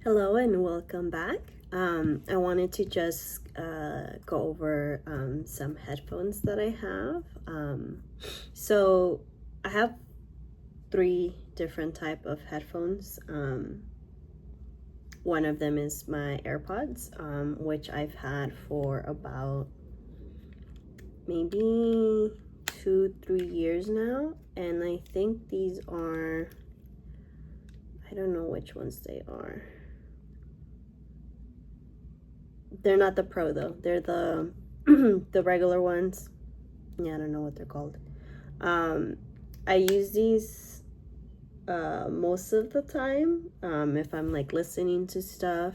Hello and welcome back. I wanted to just go over some headphones that I have. So I have three different type of headphones. One of them is my Airpods, which I've had for about maybe 2-3 years now, and I think these are, I don't know which ones they are. They're not the Pro though. They're the the regular ones. Yeah, I don't know what they're called. I use these most of the time if I'm like listening to stuff,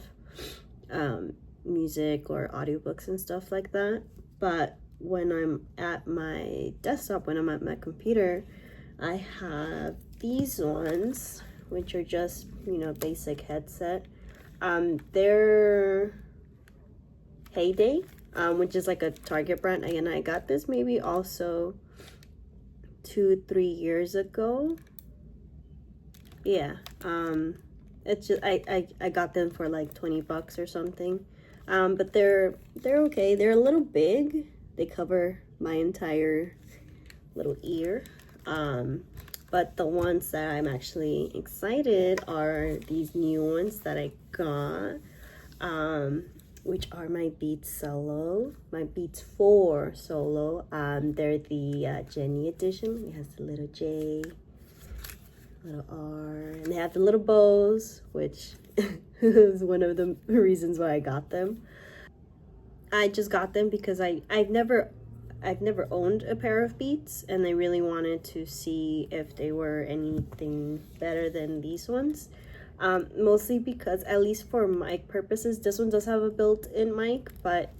music or audiobooks and stuff like that. But when I'm at my desktop, when I'm at my computer, I have these ones, which are just, basic headset. They're Heyday, which is like a Target brand. And I got this maybe also 2-3 years ago. Yeah, it's just I got them for like $20 or something. But they're okay. They're a little big. They cover my entire little ear. But the ones that I'm actually excited are these new ones that I got. Which are my Beats Solo, my Beats 4 Solo. They're the Jenny edition. It has the little J, little R, and they have the little bows, which is one of the reasons why I got them. I just got them because I've never owned a pair of Beats, and I really wanted to see if they were anything better than these ones. Mostly because, at least for mic purposes, this one does have a built-in mic, but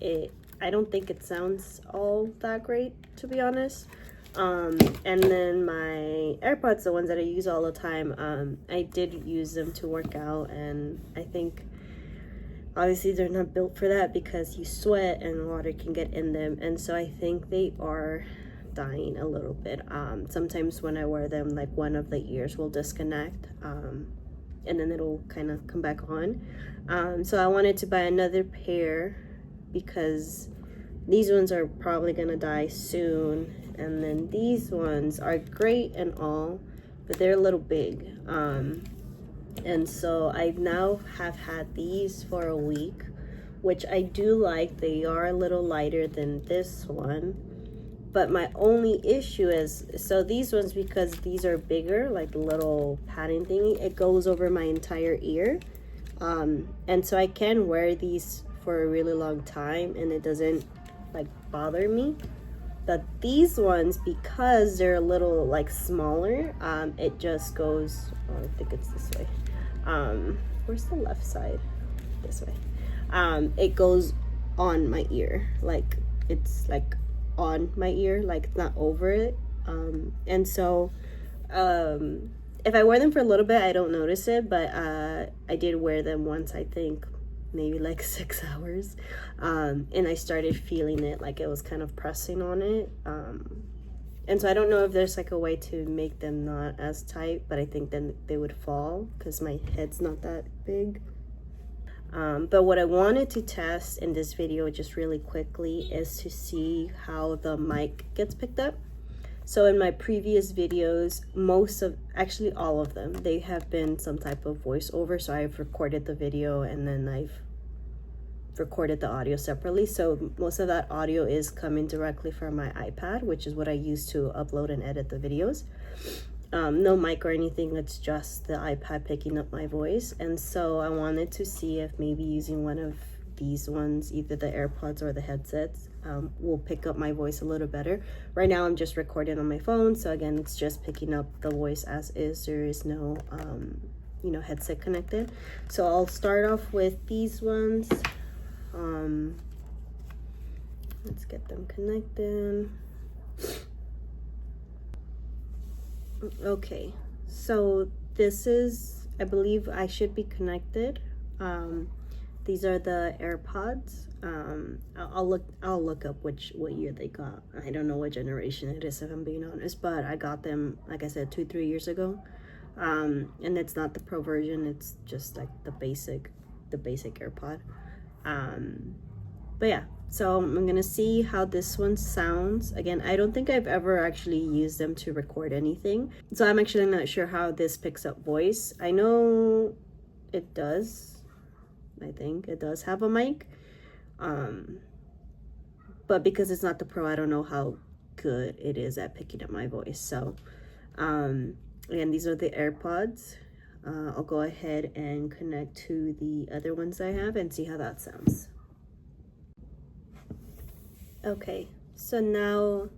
I don't think it sounds all that great, to be honest. And then my AirPods, the ones that I use all the time, I did use them to work out, and I think obviously they're not built for that because you sweat and water can get in them, and so I think they are dying a little bit. Sometimes when I wear them, like one of the ears will disconnect, and then it'll kind of come back on. So I wanted to buy another pair because these ones are probably gonna die soon, and then these ones are great and all, but they're a little big. And so I now have had these for a week, which I do like. They are a little lighter than this one. But my only issue is, so these ones, because these are bigger, like the little padding thingy, it goes over my entire ear. And so I can wear these for a really long time and it doesn't like bother me. But these ones, because they're a little like smaller, it just goes, oh, I think it's this way. Where's the left side? This way. It goes on my ear, like it's like on my ear, like not over it. And so if I wear them for a little bit, I don't notice it, but I did wear them once, I think maybe like 6 hours, and I started feeling it, like it was kind of pressing on it. And so I don't know if there's like a way to make them not as tight, but I think then they would fall because my head's not that big. But what I wanted to test in this video just really quickly is to see how the mic gets picked up. So in my previous videos, actually all of them, they have been some type of voiceover. So I've recorded the video and then I've recorded the audio separately. So most of that audio is coming directly from my iPad, which is what I use to upload and edit the videos. No mic or anything, it's just the iPad picking up my voice. And so I wanted to see if maybe using one of these ones, either the AirPods or the headsets, will pick up my voice a little better. Right now I'm just recording on my phone, so again, it's just picking up the voice as is. There is no headset connected. So I'll start off with these ones. Let's get them connected. Okay, so this is, I believe I should be connected. These are the AirPods. I'll look up what year they got. I don't know what generation it is, if I'm being honest, but I got them, like I said, 2-3 years ago. And it's not the Pro version, it's just like the basic AirPod. But yeah, so I'm gonna see how this one sounds. Again, I don't think I've ever actually used them to record anything, so I'm actually not sure how this picks up voice. I know it does. I think it does have a mic, but because it's not the Pro, I don't know how good it is at picking up my voice. So again, these are the AirPods. I'll go ahead and connect to the other ones I have and see how that sounds. Okay, so now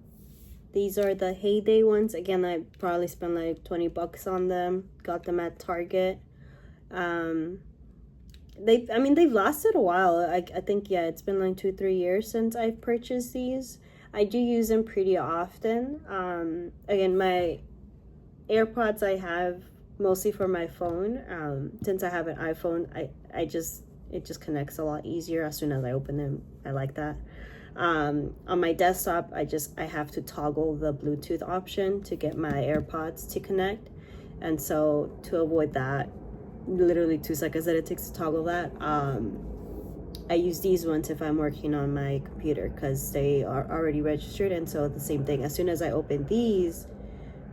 these are the Heyday ones. Again, I probably spent like 20 bucks on them. Got them at Target. They've lasted a while. I think, yeah, it's been like 2-3 years since I've purchased these. I do use them pretty often. Again, my AirPods I have mostly for my phone. Since I have an iPhone, it just connects a lot easier as soon as I open them. I like that. On my desktop, I have to toggle the Bluetooth option to get my AirPods to connect, and so to avoid that literally 2 seconds that it takes to toggle that, I use these ones if I'm working on my computer because they are already registered, and so the same thing, as soon as I open these,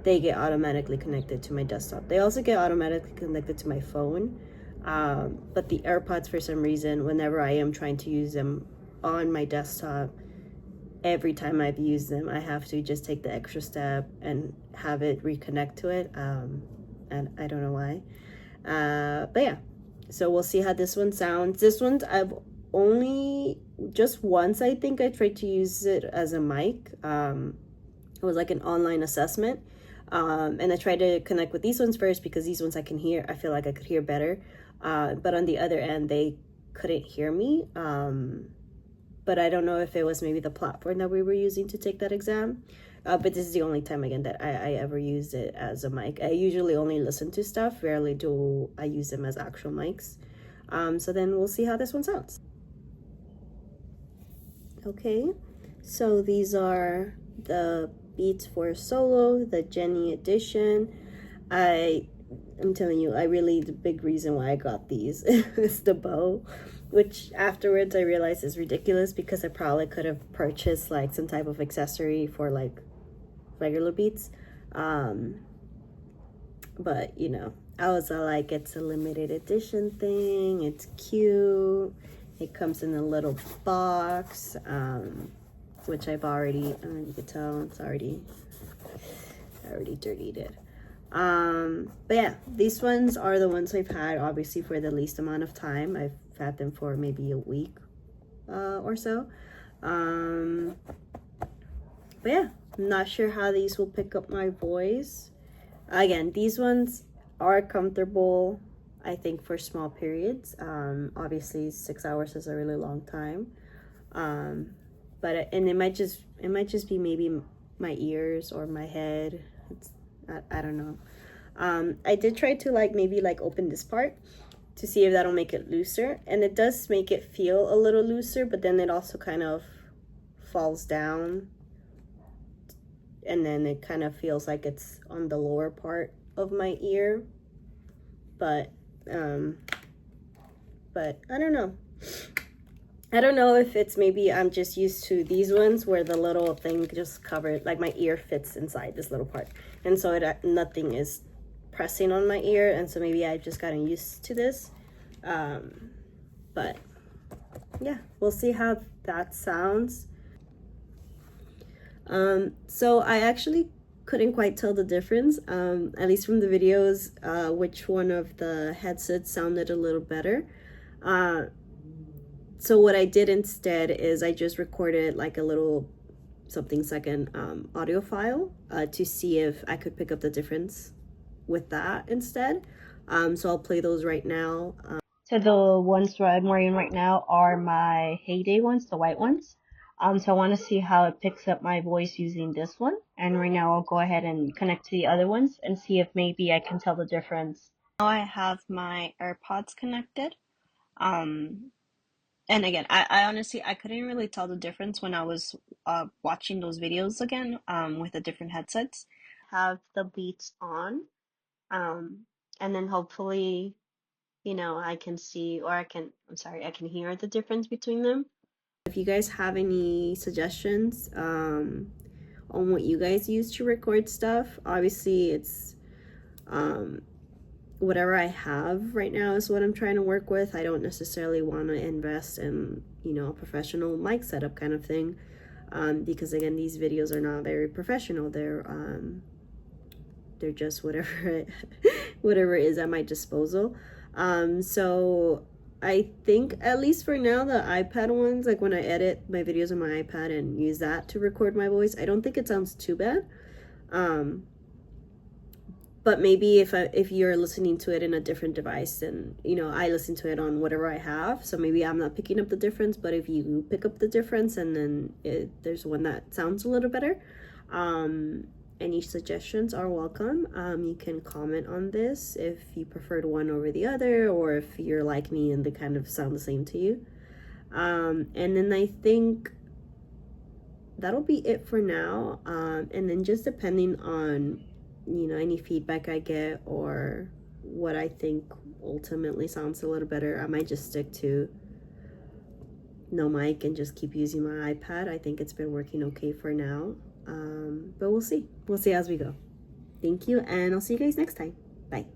they get automatically connected to my desktop. They also get automatically connected to my phone, but the AirPods, for some reason, whenever I am trying to use them on my desktop, every time I've used them, I have to just take the extra step and have it reconnect to it, and I don't know why. But yeah, so we'll see how this one sounds. This one's I've only just once, I think, I tried to use it as a mic. It was like an online assessment, and I tried to connect with these ones first because these ones I feel like I could hear better, but on the other end they couldn't hear me. But I don't know if it was maybe the platform that we were using to take that exam. But this is the only time, again, that I ever used it as a mic. I usually only listen to stuff. Rarely do I use them as actual mics. So then we'll see how this one sounds. Okay, so these are the Beats for Solo, the Jenny edition. I'm telling you, the big reason why I got these is the bow, which afterwards I realized is ridiculous because I probably could have purchased like some type of accessory for like regular Beats. But you know, I was like, it's a limited edition thing, it's cute, it comes in a little box, which I've already, you can tell I already dirtied it. But yeah, these ones are the ones I've had obviously for the least amount of time. I've had them for maybe a week or so. But yeah, I'm not sure how these will pick up my voice. Again, these ones are comfortable, I think, for small periods. Obviously 6 hours is a really long time. But it might just be maybe my ears or my head. I don't know. I did try to maybe open this part to see if that'll make it looser, and it does make it feel a little looser, but then it also kind of falls down, and then it kind of feels like it's on the lower part of my ear. But I don't know. I don't know if it's maybe I'm just used to these ones where the little thing just covered, like my ear fits inside this little part, and so nothing is pressing on my ear, and so maybe I've just gotten used to this. But yeah, we'll see how that sounds. So I actually couldn't quite tell the difference, at least from the videos, which one of the headsets sounded a little better. So what I did instead is I just recorded like a little second audio file to see if I could pick up the difference with that instead. So I'll play those right now. So the ones that I'm wearing right now are my Heyday ones, the white ones. So I want to see how it picks up my voice using this one. And right now I'll go ahead and connect to the other ones and see if maybe I can tell the difference. Now I have my AirPods connected. And again, I honestly, I couldn't really tell the difference when I was watching those videos again with the different headsets. Have the Beats on. And then hopefully, you know, I can see, or I can hear the difference between them. If you guys have any suggestions on what you guys use to record stuff, obviously it's whatever I have right now is what I'm trying to work with. I don't necessarily want to invest in, you know, a professional mic setup kind of thing, because again, these videos are not very professional. They're just whatever whatever is at my disposal. So I think, at least for now, the iPad ones, like when I edit my videos on my iPad and use that to record my voice, I don't think it sounds too bad. But maybe if you're listening to it in a different device, and you know, I listen to it on whatever I have, so maybe I'm not picking up the difference. But if you pick up the difference, and then there's one that sounds a little better, any suggestions are welcome. You can comment on this if you preferred one over the other, or if you're like me and they kind of sound the same to you. And then I think that'll be it for now. And then just depending on, you know, any feedback I get or what I think ultimately sounds a little better, I might just stick to no mic and just keep using my iPad. I think it's been working okay for now. But we'll see as we go. Thank you, and I'll see you guys next time. Bye.